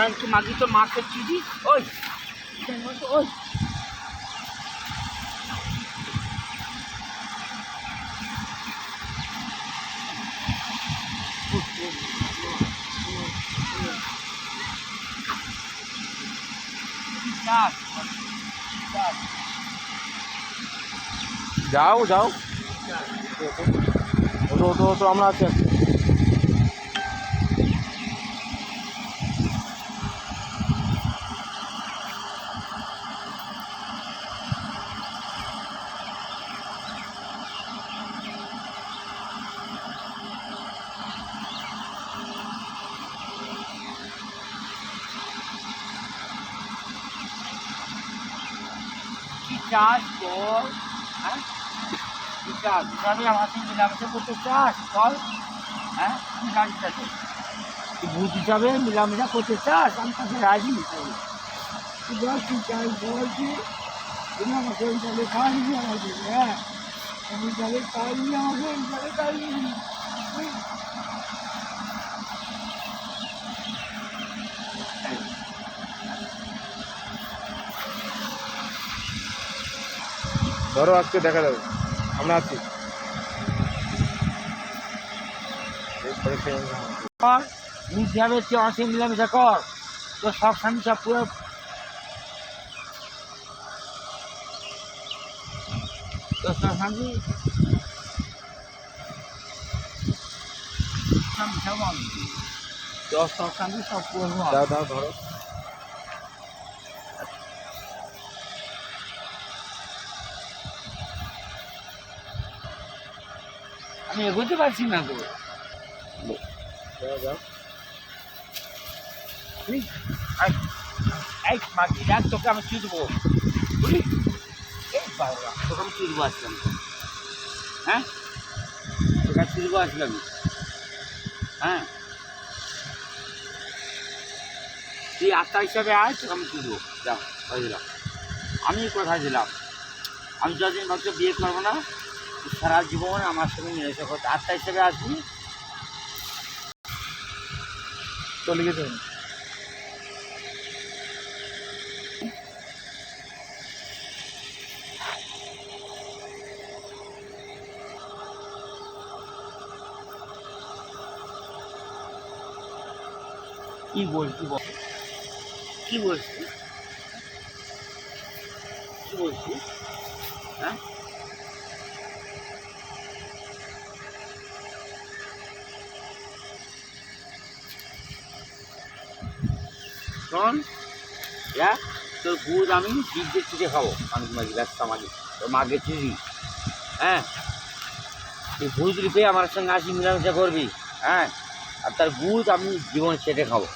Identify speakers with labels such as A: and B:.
A: একটু মাগি তো মাকে চিঠি ওই ওই
B: যাও যাও ওটো ওটো ওটো আমরা আছি
A: কি চাষ বল হ্যাঁ কি চাষ হিসাবে আমার সঙ্গে মিলামেশা করতে চাস বল হ্যাঁ কি জানিস আছে তুই ভূত হিসাবে মিলামেশা করতে চাস আমি তাকে রাজি তুই বল কি চাস বল কি তুমি আমাকে ওই জলে খাওয়ানি আমাকে হ্যাঁ আমি জলে খাওয়ানি আমাকে ওই জলে খাওয়ানি
B: ধরো আজকে দেখা যাবে আমরা আছি
A: কর ভূত হিসাবে তুই আমার সঙ্গে মিলামেশা কর তোর সব স্বামী সব পুরো তোর সব স্বামী সব আমি তোর সব স্বামী সব পুরো
B: দাও দাও ধরো
A: আমি এগোতে পারছি না তো
B: দাও দাও
A: এই মাগি দেখ তোকে আমি চুদবো বুঝলি এই বাবা তোকে আমি চুদবো আসলাম হ্যাঁ তোকে আমি চুদবো আসলাম হ্যাঁ তুই আত্মা হিসাবে আয় তোকে আমি চুদবো যাও কথা দিলাম আমি কথা দিলাম আমি যতদিন ভাবছি বিয়ে করবো না সারা জীবন আমার সঙ্গে মিলেছে করতে আত্মা হিসাবে আসবি
B: চলে গেছে
A: কি বলছি বল কি বলছি কি বলছি হ্যাঁ শোন তোর ভূত আমি জীব দিয়ে চিঠে খাবো মানুষ মাঝি ব্যস্ত মাঝি তোর মাকে চিঠি হ্যাঁ তুই ভূত রূপে আমার সঙ্গে আসি মিলামেশা করবি হ্যাঁ আর তার ভূত আমি জীবন চেটে খাবো